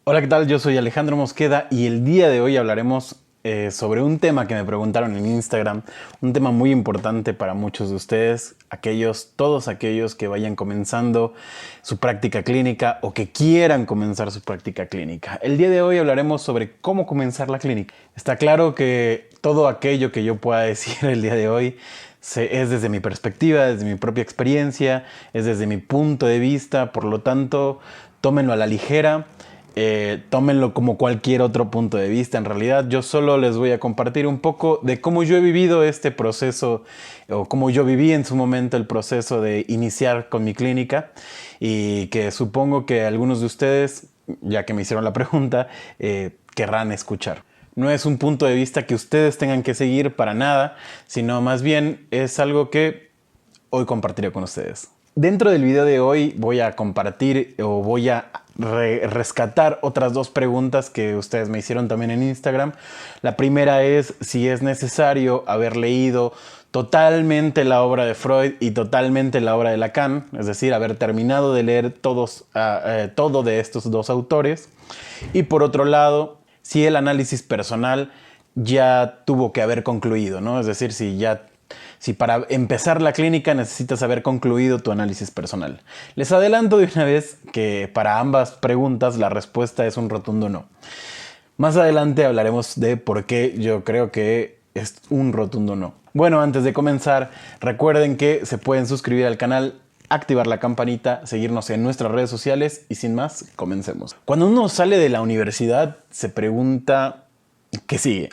Hola, ¿qué tal? Yo soy Alejandro Mosqueda y el día de hoy hablaremos sobre un tema que me preguntaron en Instagram, un tema muy importante para muchos de ustedes, todos aquellos que vayan comenzando su práctica clínica o que quieran comenzar su práctica clínica. El día de hoy hablaremos sobre cómo comenzar la clínica. Está claro que todo aquello que yo pueda decir el día de hoy es desde mi perspectiva, desde mi propia experiencia, es desde mi punto de vista, por lo tanto, tómenlo a la ligera. Tómenlo como cualquier otro punto de vista. En realidad yo solo les voy a compartir un poco de cómo yo he vivido este proceso o cómo yo viví en su momento el proceso de iniciar con mi clínica y que supongo que algunos de ustedes, ya que me hicieron la pregunta, querrán escuchar. No es un punto de vista que ustedes tengan que seguir para nada, sino más bien es algo que hoy compartiré con ustedes. Dentro del video de hoy voy a compartir o voy a rescatar otras dos preguntas que ustedes me hicieron también en Instagram. La primera es si es necesario haber leído totalmente la obra de Freud y totalmente la obra de Lacan, es decir, haber terminado de leer todo de estos dos autores. Y por otro lado, si el análisis personal ya tuvo que haber concluido, ¿no? Es decir, si para empezar la clínica necesitas haber concluido tu análisis personal. Les adelanto de una vez que para ambas preguntas la respuesta es un rotundo no. Más adelante hablaremos de por qué yo creo que es un rotundo no. Bueno, antes de comenzar, recuerden que se pueden suscribir al canal, activar la campanita, seguirnos en nuestras redes sociales y sin más, comencemos. Cuando uno sale de la universidad se pregunta ¿qué sigue?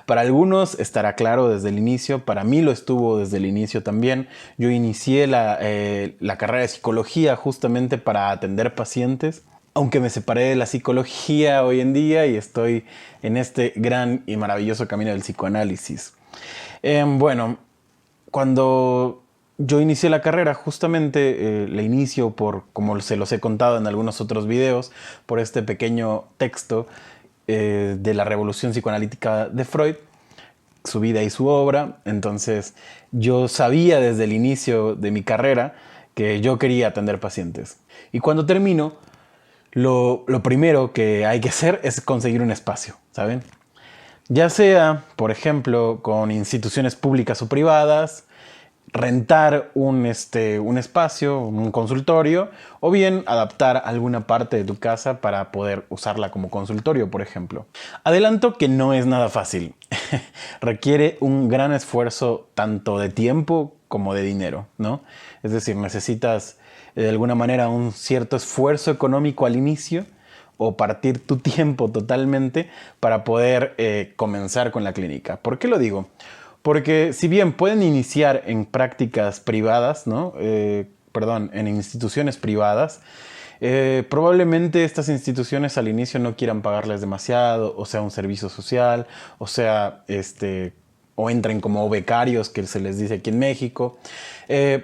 Para algunos estará claro desde el inicio, para mí lo estuvo desde el inicio también. Yo inicié la carrera de psicología justamente para atender pacientes, aunque me separé de la psicología hoy en día y estoy en este gran y maravilloso camino del psicoanálisis. Bueno, cuando yo inicié la carrera, justamente la inicio como se los he contado en algunos otros videos, por este pequeño texto de la revolución psicoanalítica de Freud, su vida y su obra. Entonces yo sabía desde el inicio de mi carrera que yo quería atender pacientes. Y cuando termino, lo primero que hay que hacer es conseguir un espacio, ¿saben? Ya sea, por ejemplo, con instituciones públicas o privadas, rentar un espacio, un consultorio, o bien adaptar alguna parte de tu casa para poder usarla como consultorio, por ejemplo. Adelanto que no es nada fácil. Requiere un gran esfuerzo tanto de tiempo como de dinero, ¿no? Es decir, necesitas de alguna manera un cierto esfuerzo económico al inicio o partir tu tiempo totalmente para poder comenzar con la clínica. ¿Por qué lo digo? Porque si bien pueden iniciar en prácticas privadas, ¿no? En instituciones privadas, probablemente estas instituciones al inicio no quieran pagarles demasiado, o sea, un servicio social, o sea, o entren como becarios, que se les dice aquí en México.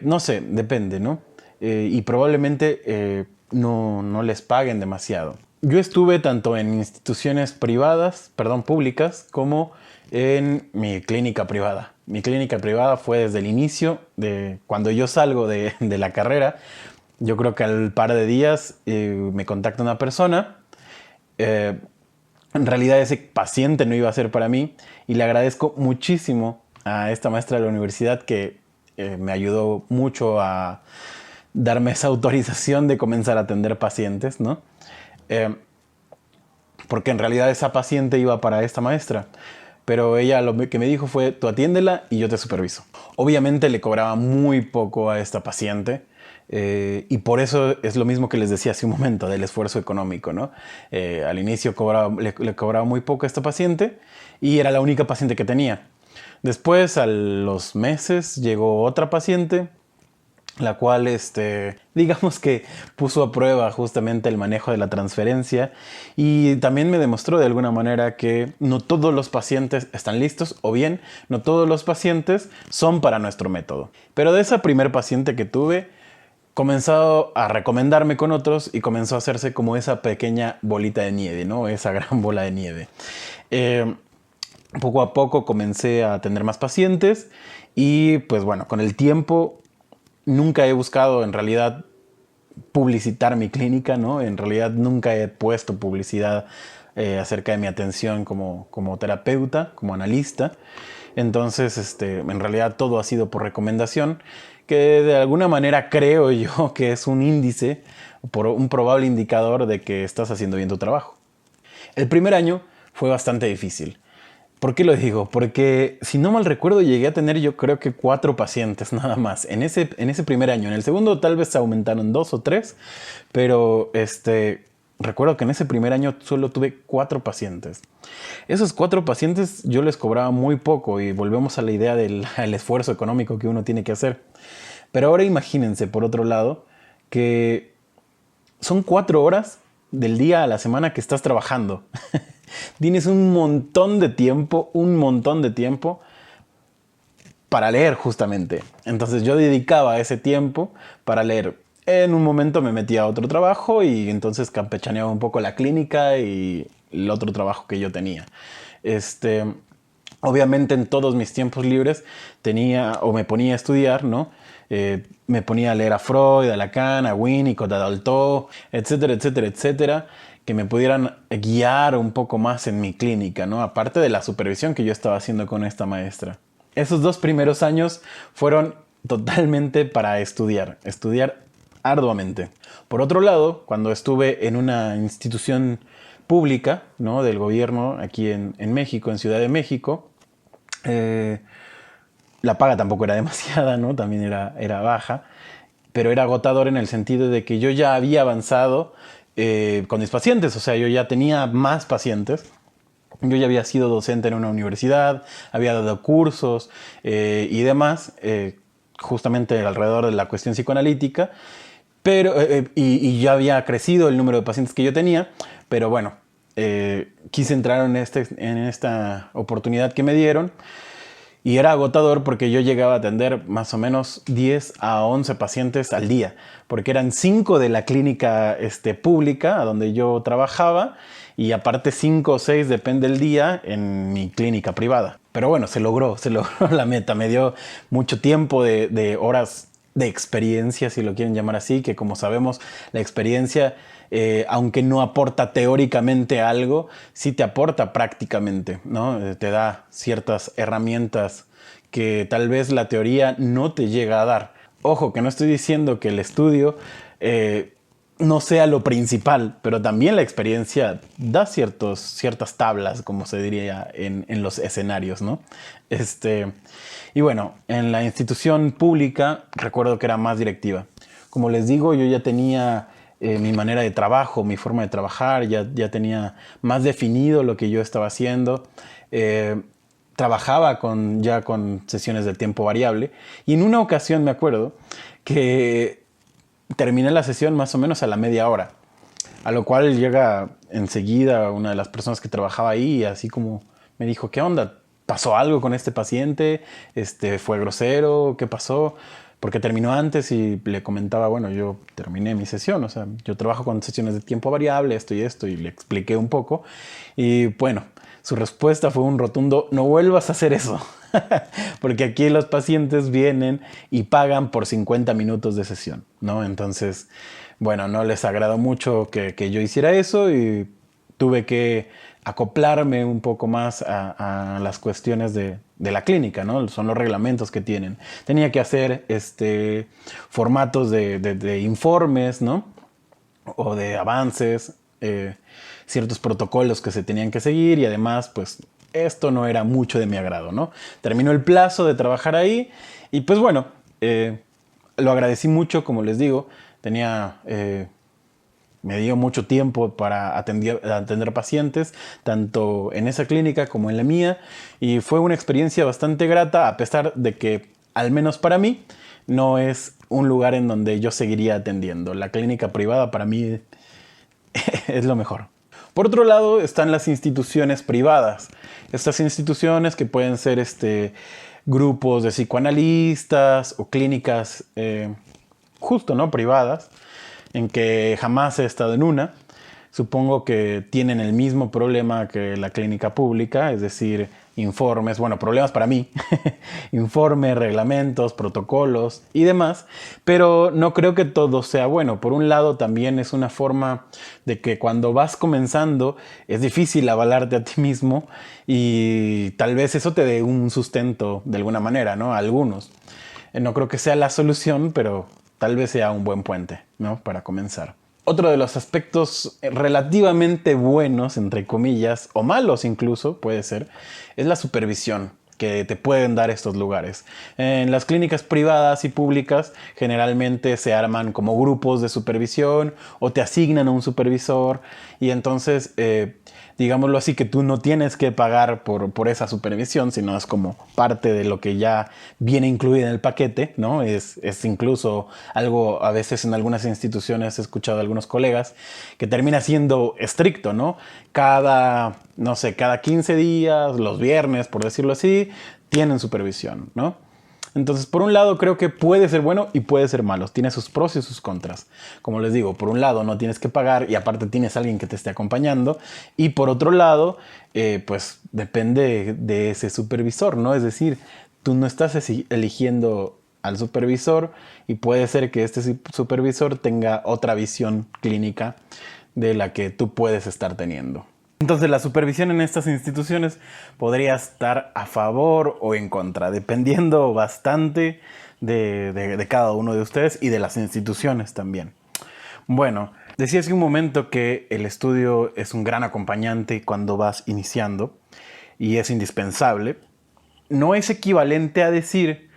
No sé, depende, ¿no? Y probablemente no les paguen demasiado. Yo estuve tanto en instituciones públicas, como en mi clínica privada. Mi clínica privada fue desde el inicio, de cuando yo salgo de la carrera. Yo creo que al par de días me contacta una persona. En realidad ese paciente no iba a ser para mí y le agradezco muchísimo a esta maestra de la universidad que me ayudó mucho a darme esa autorización de comenzar a atender pacientes, ¿no? Porque en realidad esa paciente iba para esta maestra. Pero ella lo que me dijo fue, tú atiéndela y yo te superviso. Obviamente le cobraba muy poco a esta paciente. Y por eso es lo mismo que les decía hace un momento del esfuerzo económico, ¿no? Al inicio le cobraba muy poco a esta paciente y era la única paciente que tenía. Después, a los meses, llegó otra paciente, la cual, digamos que puso a prueba justamente el manejo de la transferencia y también me demostró de alguna manera que no todos los pacientes están listos o bien no todos los pacientes son para nuestro método. Pero de esa primer paciente que tuve, comenzó a recomendarme con otros y comenzó a hacerse como esa pequeña bolita de nieve, ¿no? Esa gran bola de nieve. Poco a poco comencé a tener más pacientes y pues bueno, con el tiempo nunca he buscado en realidad publicitar mi clínica, ¿no? En realidad nunca he puesto publicidad acerca de mi atención como terapeuta, como analista. Entonces, en realidad todo ha sido por recomendación, que de alguna manera creo yo que es un índice, un probable indicador de que estás haciendo bien tu trabajo. El primer año fue bastante difícil. ¿Por qué lo digo? Porque si no mal recuerdo llegué a tener yo creo que 4 pacientes nada más en ese primer año. En el segundo tal vez se aumentaron 2 o 3, pero recuerdo que en ese primer año solo tuve 4 pacientes. Esos 4 pacientes yo les cobraba muy poco y volvemos a la idea del esfuerzo económico que uno tiene que hacer. Pero ahora imagínense, por otro lado, que son 4 horas del día a la semana que estás trabajando. Tienes un montón de tiempo para leer justamente. Entonces yo dedicaba ese tiempo para leer. En un momento me metía a otro trabajo y entonces campechaneaba un poco la clínica y el otro trabajo que yo tenía. Obviamente en todos mis tiempos libres tenía o me ponía a estudiar, ¿no? Me ponía a leer a Freud, a Lacan, a Winnicott, a Dalton, etcétera, etcétera, etcétera, que me pudieran guiar un poco más en mi clínica, ¿no? Aparte de la supervisión que yo estaba haciendo con esta maestra. Esos 2 primeros años fueron totalmente para estudiar arduamente. Por otro lado, cuando estuve en una institución pública, ¿no? Del gobierno aquí en México, en Ciudad de México, la paga tampoco era demasiada, ¿no? También era baja, pero era agotador en el sentido de que yo ya había avanzado con mis pacientes, o sea, yo ya tenía más pacientes. Yo ya había sido docente en una universidad, había dado cursos y demás, justamente alrededor de la cuestión psicoanalítica, pero, y ya había crecido el número de pacientes que yo tenía, pero bueno, quise entrar en esta oportunidad que me dieron. Y era agotador porque yo llegaba a atender más o menos 10 a 11 pacientes al día, porque eran 5 de la clínica pública a donde yo trabajaba y aparte 5 o 6, depende del día, en mi clínica privada. Pero bueno, se logró la meta. Me dio mucho tiempo de horas de experiencia, si lo quieren llamar así, que como sabemos, la experiencia, aunque no aporta teóricamente algo, sí te aporta prácticamente, ¿no? Te da ciertas herramientas que tal vez la teoría no te llega a dar. Ojo, que no estoy diciendo que el estudio no sea lo principal, pero también la experiencia da ciertas tablas, como se diría en los escenarios, ¿no? Y bueno, en la institución pública recuerdo que era más directiva. Como les digo, yo ya tenía mi manera de trabajo, mi forma de trabajar, ya tenía más definido lo que yo estaba haciendo. Trabajaba ya con sesiones de tiempo variable y en una ocasión me acuerdo que terminé la sesión más o menos a la media hora, a lo cual llega enseguida una de las personas que trabajaba ahí y así como me dijo, ¿qué onda? ¿Pasó algo con este paciente? ¿Fue grosero? ¿Qué pasó? Porque terminó antes y le comentaba, bueno, yo terminé mi sesión, o sea, yo trabajo con sesiones de tiempo variable, esto y le expliqué un poco. Y bueno, su respuesta fue un rotundo, no vuelvas a hacer eso. Porque aquí los pacientes vienen y pagan por 50 minutos de sesión, ¿no? Entonces, bueno, no les agradó mucho que yo hiciera eso y tuve que acoplarme un poco más a las cuestiones de la clínica, ¿no? Son los reglamentos que tienen. Tenía que hacer formatos de informes, ¿no? O de avances, ciertos protocolos que se tenían que seguir y además, pues, esto no era mucho de mi agrado, ¿no? Terminó el plazo de trabajar ahí y pues bueno, lo agradecí mucho, como les digo, me dio mucho tiempo para atender pacientes, tanto en esa clínica como en la mía, y fue una experiencia bastante grata, a pesar de que, al menos para mí, no es un lugar en donde yo seguiría atendiendo. La clínica privada para mí es lo mejor. Por otro lado están las instituciones privadas. Estas instituciones que pueden ser grupos de psicoanalistas o clínicas justo, ¿no? Privadas, en que jamás he estado en una. Supongo que tienen el mismo problema que la clínica pública, es decir, informes, bueno, problemas para mí, informes, reglamentos, protocolos y demás, pero no creo que todo sea bueno. Por un lado, también es una forma de que cuando vas comenzando es difícil avalarte a ti mismo y tal vez eso te dé un sustento de alguna manera, ¿no? A algunos. No creo que sea la solución, pero tal vez sea un buen puente, ¿no? Para comenzar. Otro de los aspectos relativamente buenos, entre comillas, o malos incluso, puede ser, es la supervisión que te pueden dar estos lugares. En las clínicas privadas y públicas generalmente se arman como grupos de supervisión o te asignan a un supervisor y entonces, digámoslo así, que tú no tienes que pagar por esa supervisión, sino es como parte de lo que ya viene incluido en el paquete, ¿no? Es incluso algo, a veces en algunas instituciones he escuchado a algunos colegas, que termina siendo estricto, ¿no? No sé, cada 15 días, los viernes, por decirlo así, tienen supervisión, ¿no? Entonces, por un lado, creo que puede ser bueno y puede ser malo. Tiene sus pros y sus contras. Como les digo, por un lado no tienes que pagar y aparte tienes a alguien que te esté acompañando. Y por otro lado, pues depende de ese supervisor, ¿no? Es decir, tú no estás eligiendo al supervisor y puede ser que este supervisor tenga otra visión clínica de la que tú puedes estar teniendo. Entonces la supervisión en estas instituciones podría estar a favor o en contra, dependiendo bastante de cada uno de ustedes y de las instituciones también. Bueno, decía hace un momento que el estudio es un gran acompañante cuando vas iniciando y es indispensable. No es equivalente a decir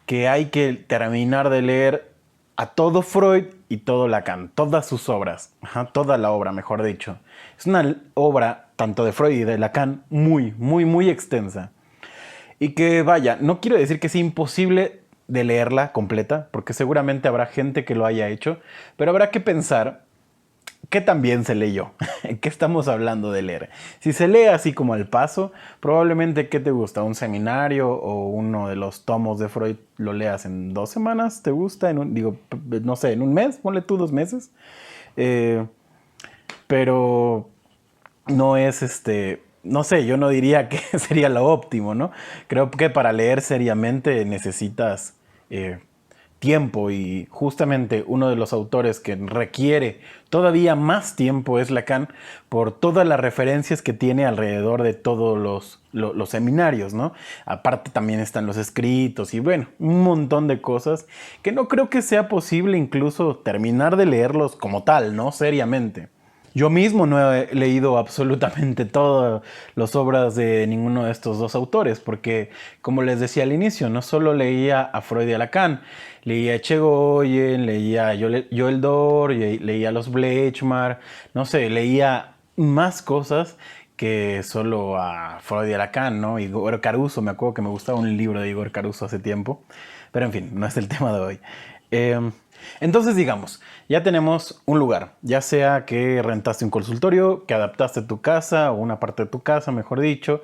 que hay que terminar de leer a todo Freud y todo Lacan, todas sus obras, toda la obra, mejor dicho. Es una obra, tanto de Freud y de Lacan, muy, muy, muy extensa. Y que vaya, no quiero decir que sea imposible de leerla completa, porque seguramente habrá gente que lo haya hecho, pero habrá que pensar que también se leyó. ¿Qué estamos hablando de leer? Si se lee así como al paso, probablemente, ¿qué te gusta? ¿Un seminario o uno de los tomos de Freud lo leas en 2 semanas? ¿Te gusta? No sé, en un mes, ponle tú 2 meses. Pero no es no sé, yo no diría que sería lo óptimo, ¿no? Creo que para leer seriamente necesitas tiempo y justamente uno de los autores que requiere todavía más tiempo es Lacan por todas las referencias que tiene alrededor de todos los seminarios, ¿no? Aparte también están los escritos y bueno, un montón de cosas que no creo que sea posible incluso terminar de leerlos como tal, ¿no? Seriamente. Yo mismo no he leído absolutamente todas las obras de ninguno de estos dos autores, porque, como les decía al inicio, no solo leía a Freud y a Lacan, leía a Echegoyen, leía a Joel Dor, leía a los Blechmar, no sé, leía más cosas que solo a Freud y a Lacan, ¿no? Igor Caruso, me acuerdo que me gustaba un libro de Igor Caruso hace tiempo, pero en fin, no es el tema de hoy. Entonces, digamos, ya tenemos un lugar, ya sea que rentaste un consultorio, que adaptaste tu casa o una parte de tu casa, mejor dicho,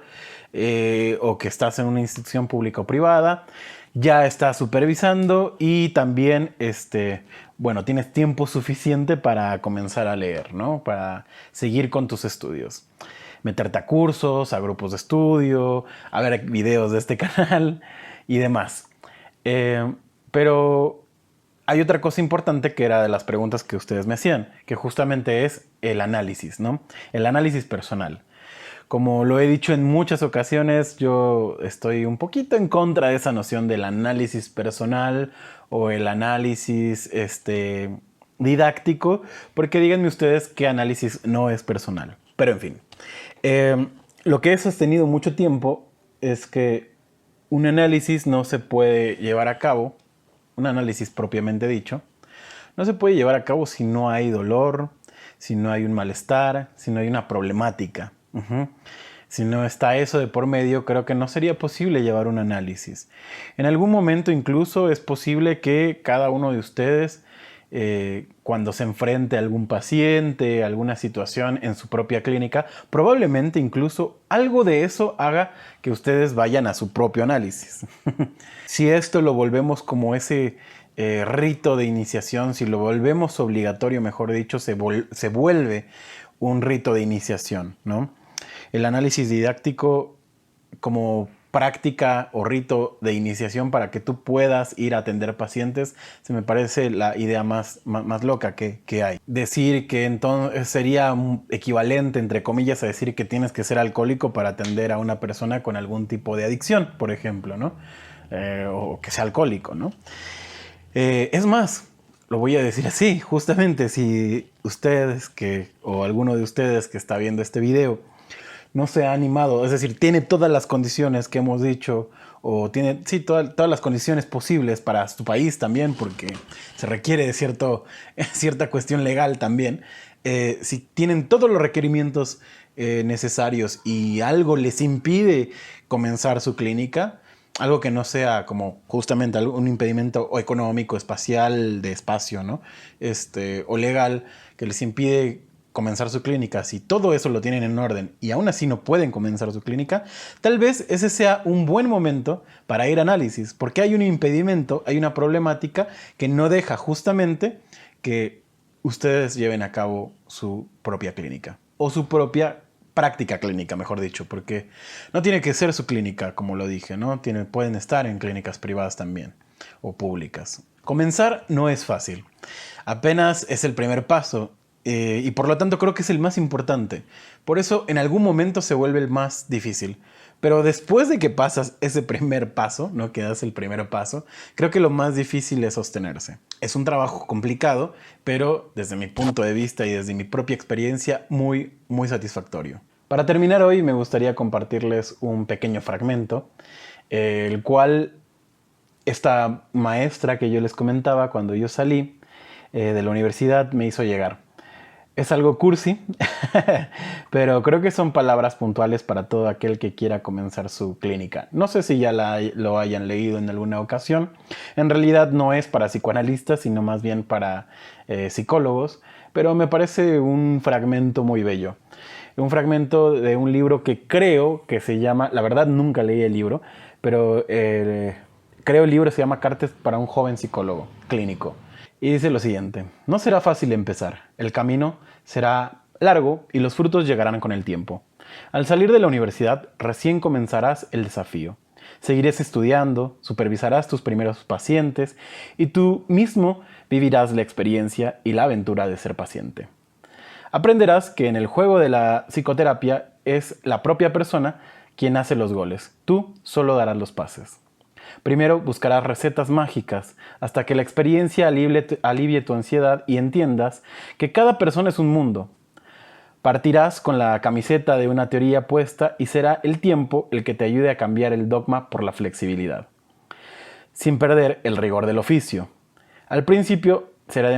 o que estás en una institución pública o privada, ya estás supervisando y también, bueno, tienes tiempo suficiente para comenzar a leer, ¿no? Para seguir con tus estudios. Meterte a cursos, a grupos de estudio, a ver videos de este canal y demás. Pero hay otra cosa importante que era de las preguntas que ustedes me hacían, que justamente es el análisis, ¿no? El análisis personal. Como lo he dicho en muchas ocasiones, yo estoy un poquito en contra de esa noción del análisis personal o el análisis didáctico, porque díganme ustedes qué análisis no es personal. Pero en fin, lo que he sostenido mucho tiempo es que un análisis no se puede llevar a cabo, un análisis propiamente dicho, no se puede llevar a cabo si no hay dolor, si no hay un malestar, si no hay una problemática. Si no está eso de por medio, creo que no sería posible llevar un análisis. En algún momento incluso es posible que cada uno de ustedes, cuando se enfrente a algún paciente, alguna situación en su propia clínica, probablemente incluso algo de eso haga que ustedes vayan a su propio análisis. Si esto lo volvemos como ese rito de iniciación, si lo volvemos obligatorio, mejor dicho, se vuelve un rito de iniciación, ¿no? El análisis didáctico como práctica o rito de iniciación para que tú puedas ir a atender pacientes, se me parece la idea más loca que hay. Decir que entonces sería equivalente, entre comillas, a decir que tienes que ser alcohólico para atender a una persona con algún tipo de adicción, por ejemplo, ¿no? O que sea alcohólico, ¿no? Es más, lo voy a decir así, justamente si ustedes o alguno de ustedes que está viendo este video no se ha animado, es decir, tiene todas las condiciones que hemos dicho, o tiene, sí, todas las condiciones posibles para su país también, porque se requiere de cierta cuestión legal también. Si tienen todos los requerimientos necesarios y algo les impide comenzar su clínica, algo que no sea como justamente un impedimento o económico, espacial, de espacio, ¿no? O legal, que les impide comenzar su clínica, si todo eso lo tienen en orden y aún así no pueden comenzar su clínica, tal vez ese sea un buen momento para ir a análisis, porque hay un impedimento, hay una problemática que no deja justamente que ustedes lleven a cabo su propia clínica o su propia práctica clínica, mejor dicho, porque no tiene que ser su clínica, como lo dije, ¿no? Pueden estar en clínicas privadas también o públicas. Comenzar no es fácil, apenas es el primer paso. Y por lo tanto creo que es el más importante. Por eso en algún momento se vuelve el más difícil. Pero después de que pasas ese primer paso, ¿no? Que das el primer paso, creo que lo más difícil es sostenerse. Es un trabajo complicado, pero desde mi punto de vista y desde mi propia experiencia, muy, muy satisfactorio. Para terminar hoy me gustaría compartirles un pequeño fragmento, el cual esta maestra que yo les comentaba cuando yo salí de la universidad me hizo llegar. Es algo cursi, pero creo que son palabras puntuales para todo aquel que quiera comenzar su clínica. No sé si ya lo hayan leído en alguna ocasión. En realidad no es para psicoanalistas, sino más bien para psicólogos, pero me parece un fragmento muy bello. Un fragmento de un libro que creo que se llama, la verdad nunca leí el libro, pero creo el libro se llama Cartas para un joven psicólogo clínico. Y dice lo siguiente: no será fácil empezar, el camino será largo y los frutos llegarán con el tiempo. Al salir de la universidad, recién comenzarás el desafío. Seguirás estudiando, supervisarás tus primeros pacientes y tú mismo vivirás la experiencia y la aventura de ser paciente. Aprenderás que en el juego de la psicoterapia es la propia persona quien hace los goles, tú solo darás los pases. Primero buscarás recetas mágicas hasta que la experiencia alivie tu ansiedad y entiendas que cada persona es un mundo. Partirás con la camiseta de una teoría puesta y será el tiempo el que te ayude a cambiar el dogma por la flexibilidad, sin perder el rigor del oficio. Al principio serás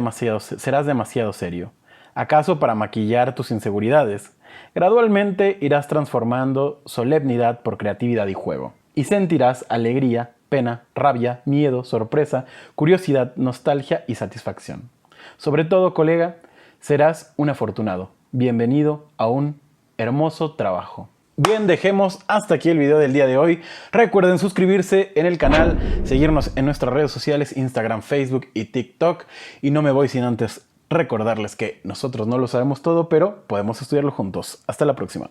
demasiado serio, acaso para maquillar tus inseguridades. Gradualmente irás transformando solemnidad por creatividad y juego, y sentirás alegría, pena, rabia, miedo, sorpresa, curiosidad, nostalgia y satisfacción. Sobre todo, colega, serás un afortunado. Bienvenido a un hermoso trabajo. Bien, dejemos hasta aquí el video del día de hoy. Recuerden suscribirse en el canal, seguirnos en nuestras redes sociales, Instagram, Facebook y TikTok. Y no me voy sin antes recordarles que nosotros no lo sabemos todo, pero podemos estudiarlo juntos. Hasta la próxima.